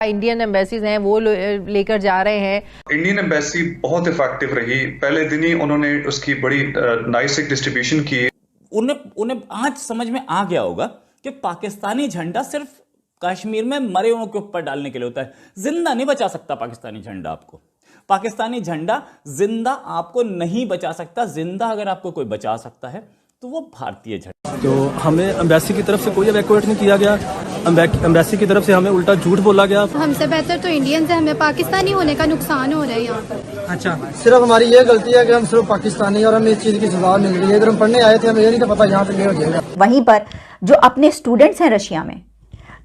Indian embassies हैं वो लेकर जा रहे हैं। इंडियन एम्बेसी बहुत इफेक्टिव रही। पहले दिन ही उन्होंने उसकी बड़ी नाइस एक डिस्ट्रीब्यूशन की। उन्हें आज समझ में आ गया होगा कि पाकिस्तानी झंडा सिर्फ कश्मीर में मरे हुओं के ऊपर डालने के लिए होता है। जिंदा नहीं बचा सकता पाकिस्तानी झंडा आपको। पाकिस्तानी झंडा जिंदा आपको नहीं बचा सकता। जिंदा अगर आपको कोई बचा सकता है तो वो भारतीय झंडा। तो हमें एम्बेसी की तरफ से कोई इवैक्यूएट नहीं किया गया। एम्बेसी की तरफ से हमें उल्टा झूठ बोला गया। हमसे बेहतर तो इंडियंस है, हमें पाकिस्तानी होने का नुकसान हो रहा है यहाँ पर। अच्छा, सिर्फ हमारी ये गलती है कि हम सिर्फ पाकिस्तानी और हमें इस चीज की सजा मिल रही है। अगर हम पढ़ने आए थे हमें ये नहीं था पता यहाँ पे ये हो जाएगा। वहीं पर जो अपने स्टूडेंट्स हैं रशिया में,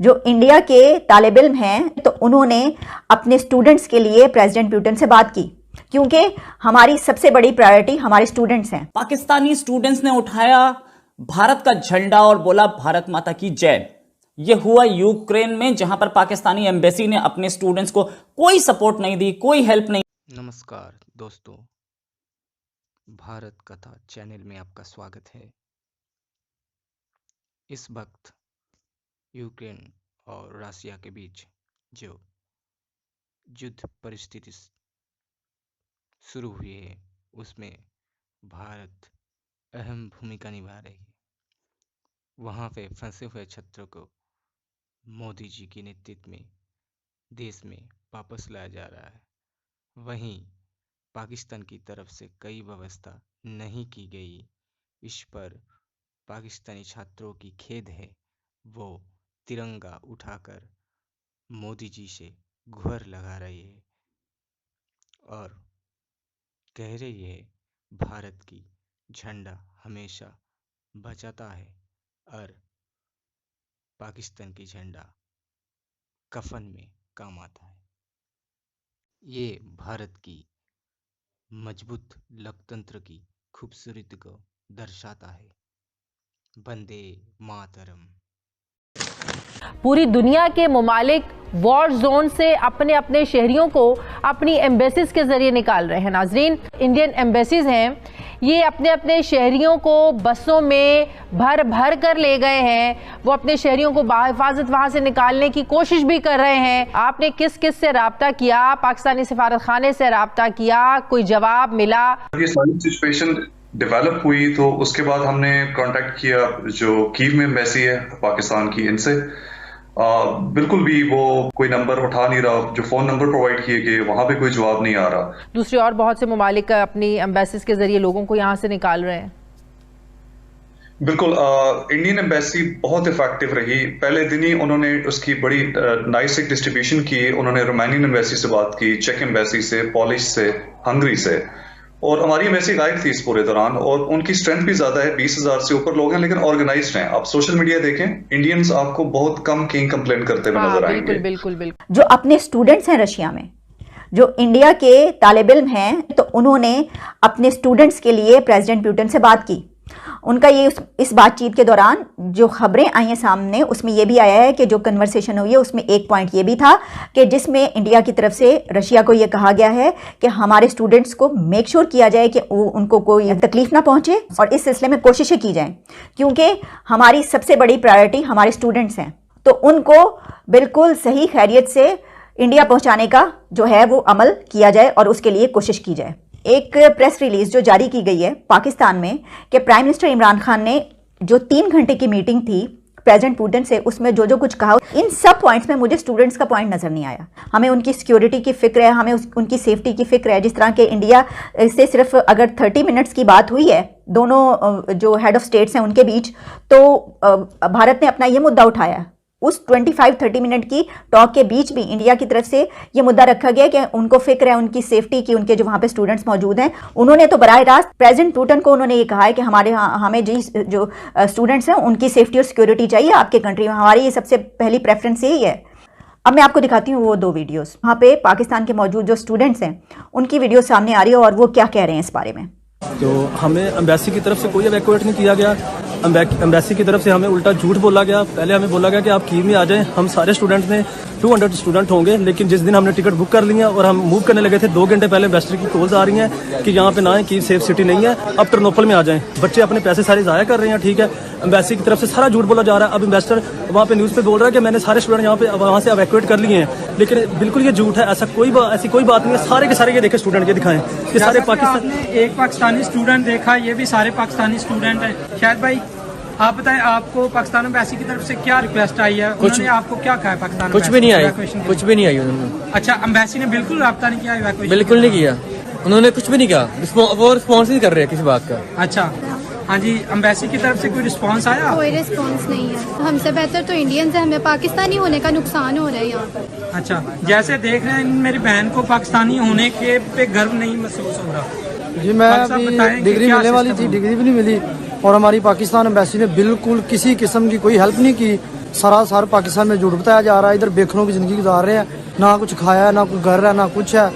जो इंडिया के तालिब इल्म हैं, तो उन्होंने अपने स्टूडेंट्स के लिए प्रेसिडेंट पुतिन से बात की, क्योंकि हमारी सबसे बड़ी प्रायोरिटी हमारे स्टूडेंट्स हैं। पाकिस्तानी स्टूडेंट्स ने उठाया भारत का झंडा और बोला भारत माता की जय। यह हुआ यूक्रेन में, जहां पर पाकिस्तानी एम्बेसी ने अपने स्टूडेंट्स को कोई सपोर्ट नहीं दी, कोई हेल्प नहीं। नमस्कार दोस्तों, भारत कथा चैनल में आपका स्वागत है। इस वक्त यूक्रेन और रशिया के बीच जो युद्ध परिस्थिति शुरू हुई है उसमें भारत अहम भूमिका निभा रही है। वहाँ पे फंसे हुए छात्रों को मोदी जी के नेतृत्व में देश में वापस लाया जा रहा है। वहीं पाकिस्तान की तरफ से कई व्यवस्था नहीं की गई। इस पर पाकिस्तानी छात्रों की खेद है। वो तिरंगा उठाकर मोदी जी से गुहार लगा रही है और कह रही है भारत की झंडा हमेशा बचाता है और पाकिस्तान की झंडा कफन में काम आता है। ये भारत की मजबूत लोकतंत्र की खूबसूरती को दर्शाता है। वंदे मातरम। पूरी दुनिया के ममालिक वॉर जोन से अपने अपने शहरियों को अपनी एम्बेसीज के जरिए निकाल रहे हैं। नाजरीन, इंडियन एम्बेसीज हैं, ये अपने अपने शहरियों को बसों में भर भर कर ले गए हैं। वो अपने शहरियों को बाहिफाजत वहां से निकालने की कोशिश भी कर रहे हैं। आपने किस किस से राब्ता किया? पाकिस्तानी सफारत खाने से राब्ता किया? कोई जवाब मिला? ये सारी सिचुएशन डेवलप हुई तो उसके बाद हमने कांटेक्ट किया जो कीव में एम्बेसी है पाकिस्तान की, इनसे बिल्कुल भी वो कोई नंबर उठा नहीं रहा। जो फोन नंबर प्रोवाइड किए गए वहां पे कोई जवाब नहीं आ रहा। दूसरी और बहुत से ममालिक अपनी एम्बेसीज के जरिए लोगों को यहाँ से निकाल रहे हैं। बिल्कुल, इंडियन एम्बेसी बहुत इफेक्टिव रही। पहले दिन ही उन्होंने उसकी बड़ी नाइस एक डिस्ट्रीब्यूशन की। उन्होंने रोमानियन एम्बेसी से बात की, चेक एम्बेसी से, पोलिश से, हंगरी से, और हमारी एम्बेसी गायब थी इस पूरे दौरान। और उनकी स्ट्रेंथ भी ज्यादा है, 20,000 से ऊपर लोग हैं, लेकिन ऑर्गेनाइज्ड हैं। आप सोशल मीडिया देखें, इंडियंस आपको बहुत कम किंग कंप्लेन करते हुए नजर आएंगे। बिल्कुल बिल्कुल। जो अपने स्टूडेंट्स हैं रशिया में, जो इंडिया के तालिब इल्म हैं, तो उन्होंने अपने स्टूडेंट्स के लिए प्रेसिडेंट पुतिन से बात की। उनका ये इस बातचीत के दौरान जो खबरें आई हैं सामने, उसमें यह भी आया है कि जो कन्वर्सेशन हुई है उसमें एक पॉइंट ये भी था कि जिसमें इंडिया की तरफ से रशिया को ये कहा गया है कि हमारे स्टूडेंट्स को मेक श्योर किया जाए कि उनको कोई तकलीफ ना पहुंचे और इस सिलसिले में कोशिशें की जाएं, क्योंकि हमारी सबसे बड़ी प्रायोरिटी हमारे स्टूडेंट्स हैं। तो उनको बिल्कुल सही खैरियत से इंडिया पहुंचाने का जो है वो अमल किया जाए और उसके लिए कोशिश की जाए। एक प्रेस रिलीज जो जारी की गई है पाकिस्तान में कि प्राइम मिनिस्टर इमरान खान ने जो 3 घंटे की मीटिंग थी प्रेसिडेंट पुतिन से, उसमें जो कुछ कहा, इन सब पॉइंट्स में मुझे स्टूडेंट्स का पॉइंट नजर नहीं आया। हमें उनकी सिक्योरिटी की फिक्र है, हमें उनकी सेफ्टी की फिक्र है। जिस तरह के इंडिया से सिर्फ अगर 30 मिनट्स की बात हुई है दोनों जो हेड ऑफ स्टेट्स हैं उनके बीच, तो भारत ने अपना ये मुद्दा उठाया। उस 25-30 मिनट की टॉक के बीच भी इंडिया की तरफ से ये मुद्दा रखा गया कि उनको फिक्र है उनकी सेफ्टी की, उनके जो वहाँ पे स्टूडेंट्स मौजूद हैं। उन्होंने तो बराह रास्त प्रेसिडेंट पुतिन को उन्होंने ये कहा है कि हमें जो स्टूडेंट्स हैं उनकी सेफ्टी और सिक्योरिटी चाहिए आपके कंट्री में, हमारी ये सबसे पहली प्रेफरेंस यही है। अब मैं आपको दिखाती हूँ वो 2 वीडियोज़। वहाँ पे पाकिस्तान के मौजूद जो स्टूडेंट्स हैं उनकी वीडियो सामने आ रही है और वो क्या कह रहे हैं इस बारे में। तो हमें एम्बेसी की तरफ से कोई इवैक्यूएट नहीं किया गया। एम्बेसी की तरफ से हमें उल्टा झूठ बोला गया। पहले हमें बोला गया कि आप कीव में आ जाएं, हम सारे स्टूडेंट्स में 200 स्टूडेंट होंगे, लेकिन जिस दिन हमने टिकट बुक कर ली है और हम मूव करने लगे थे 2 घंटे पहले एम्बेसडर की कॉल्स आ रही हैं कि यहाँ पे ना है, कीव सेफ सिटी नहीं है, अब टर्नोपल में आ जाएं। बच्चे अपने पैसे सारे ज़ाया कर रहे हैं, ठीक है, एम्बेसी की तरफ से सारा झूठ बोला जा रहा है। अब इन्वेस्टर वहाँ पे न्यूज़ पे बोल रहा है कि मैंने सारे स्टूडेंट यहाँ पे वहाँ से एवैक्यूएट कर लिए हैं, लेकिन बिल्कुल ये झूठ है। ऐसी कोई बात नहीं है। सारे के सारे ये देखे स्टूडेंट ये दिखाएं, ये सारे पाकिस्तान। आपने एक पाकिस्तानी स्टूडेंट देखा, ये भी सारे पाकिस्तानी स्टूडेंट हैं। शायद भाई आप बताएं, आपको पाकिस्तान एम्बेसी की तरफ से क्या रिक्वेस्ट आई है? उन्होंने आपको क्या कहा है? पाकिस्तान कुछ भी नहीं आई, कुछ भी नहीं आई उन्होंने। अच्छा, एम्बेसी ने बिल्कुल रब्ता नहीं किया evacuation बिल्कुल नहीं किया उन्होंने, कुछ भी नहीं कहा। वो रिस्पॉन्स नहीं कर रहे हैं किसी बात का। अच्छा, हाँ जी, एम्बेसी की तरफ से कोई रिस्पांस आया? कोई रिस्पांस नहीं है। हमसे बेहतर तो इंडियंस है, हमें पाकिस्तानी होने का नुकसान हो रहा है यहाँ पर। अच्छा, जैसे देख रहे हैं मेरी बहन को पाकिस्तानी होने के पे गर्व नहीं महसूस हो रहा। जी मैं अभी डिग्री मिलने वाली थी, डिग्री भी नहीं मिली, और हमारी पाकिस्तान एम्बेसी ने बिल्कुल किसी किस्म की कोई हेल्प नहीं की। सरासर पाकिस्तान में झूठ बताया जा रहा है। इधर बेखरों की जिंदगी गुजार रहे हैं, ना कुछ खाया है, ना कुछ घर है, ना कुछ है।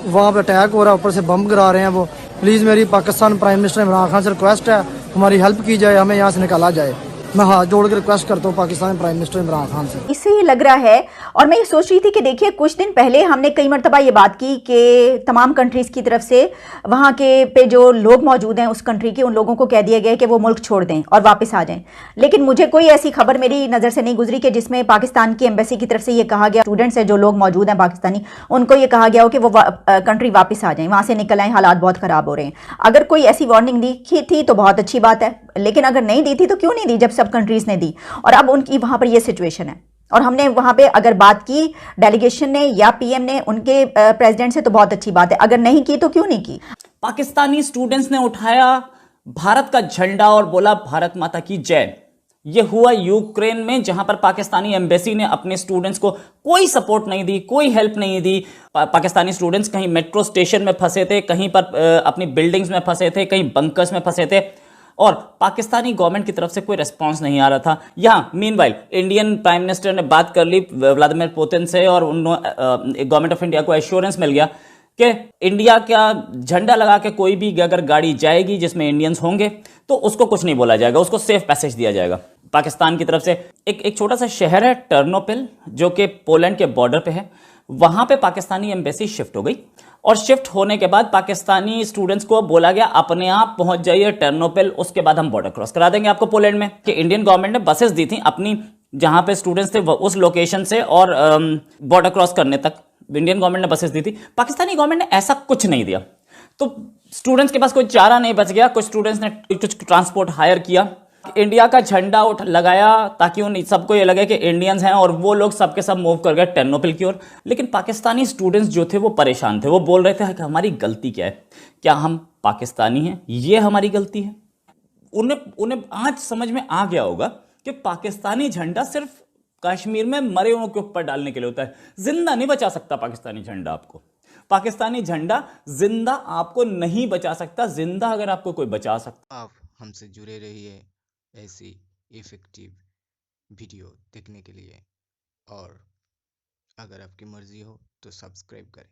वहाँ पे अटैक हो रहा है, ऊपर से बम गिरा रहे हैं वो। प्लीज़ मेरी पाकिस्तान प्राइम मिनिस्टर इमरान खान से रिक्वेस्ट है, हमारी हेल्प की जाए, हमें यहाँ से निकाला जाए। मैं हाथ जोड़ के रिक्वेस्ट करता हूँ पाकिस्तान प्राइम मिनिस्टर इमरान खान से। इससे ये लग रहा है, और मैं ये सोच रही थी कि देखिए कुछ दिन पहले हमने कई मरतबा ये बात की कि तमाम कंट्रीज की तरफ से वहाँ के पे जो लोग मौजूद हैं उस कंट्री के, उन लोगों को कह दिया गया है कि वो मुल्क छोड़ दें और वापस आ जाएं। लेकिन मुझे कोई ऐसी खबर मेरी नज़र से नहीं गुजरी कि जिसमें पाकिस्तान की एम्बेसी की तरफ से ये कहा गया, स्टूडेंट्स हैं जो लोग मौजूद हैं पाकिस्तानी, उनको ये कहा गया हो कि वो कंट्री वापस आ जाएं, वहाँ से निकल आएँ, हालात बहुत ख़राब हो रहे हैं। अगर कोई ऐसी वार्निंग दी थी तो बहुत अच्छी बात है, लेकिन अगर नहीं दी थी तो क्यों नहीं दी जब सब कंट्रीज ने दी? और अब उनकी वहां पर ये सिचुएशन है, और हमने वहां पे अगर बात की डेलीगेशन ने या पीएम ने उनके प्रेसिडेंट से तो बहुत अच्छी बात है, अगर नहीं की तो क्यों नहीं की? पाकिस्तानी स्टूडेंट्स ने उठाया भारत का झंडा और बोला भारत माता की जय। यह हुआ यूक्रेन में, जहां पर पाकिस्तानी एम्बेसी ने अपने स्टूडेंट्स को कोई सपोर्ट नहीं दी, कोई हेल्प नहीं दी। पाकिस्तानी स्टूडेंट्स कहीं मेट्रो स्टेशन में फंसे थे, कहीं पर अपनी बिल्डिंग्स में फंसे थे, कहीं बंकर्स में फंसे थे, और पाकिस्तानी गवर्नमेंट की तरफ से कोई रिस्पांस नहीं आ रहा था। यहाँ मीनवाइल इंडियन प्राइम मिनिस्टर ने बात कर ली व्लादिमीर पुतिन से, और गवर्नमेंट ऑफ इंडिया को एश्योरेंस मिल गया कि इंडिया का झंडा लगा के कोई भी अगर गाड़ी जाएगी जिसमें इंडियंस होंगे तो उसको कुछ नहीं बोला जाएगा, उसको सेफ पैसेज दिया जाएगा। पाकिस्तान की तरफ से एक छोटा सा शहर है टर्नोपिल, जो कि पोलैंड के बॉर्डर पे है, वहां पे पाकिस्तानी एम्बेसी शिफ्ट हो गई, और शिफ्ट होने के बाद पाकिस्तानी स्टूडेंट्स को बोला गया अपने आप पहुंच जाइए टर्नोपिल, उसके बाद हम बॉर्डर क्रॉस करा देंगे आपको पोलैंड में। कि इंडियन गवर्नमेंट ने बसेस दी थी अपनी, जहां पे स्टूडेंट्स थे उस लोकेशन से और बॉर्डर क्रॉस करने तक इंडियन गवर्नमेंट ने बसेस दी थी। पाकिस्तानी गवर्नमेंट ने ऐसा कुछ नहीं दिया, तो स्टूडेंट्स के पास कोई चारा नहीं बच गया। कुछ स्टूडेंट्स ने कुछ ट्रांसपोर्ट हायर किया, इंडिया का झंडा लगाया ताकि उन सबको ये लगे कि इंडियंस हैं, और वो लोग सबके सब मूव कर गए टर्नोपिल की ओर। लेकिन पाकिस्तानी स्टूडेंट्स जो थे वो परेशान थे, वो बोल रहे थे कि हमारी गलती क्या है, क्या हम पाकिस्तानी हैं, ये हमारी गलती है। उन्हें आज समझ में आ गया होगा कि पाकिस्तानी झंडा सिर्फ कश्मीर में मरे हुओं के ऊपर डालने के लिए होता है, जिंदा नहीं बचा सकता पाकिस्तानी झंडा आपको। पाकिस्तानी झंडा जिंदा आपको नहीं बचा सकता, जिंदा अगर आपको कोई बचा सकता। आप हमसे जुड़े रहिए ऐसी इफेक्टिव वीडियो देखने के लिए, और अगर आपकी मर्जी हो तो सब्सक्राइब करें।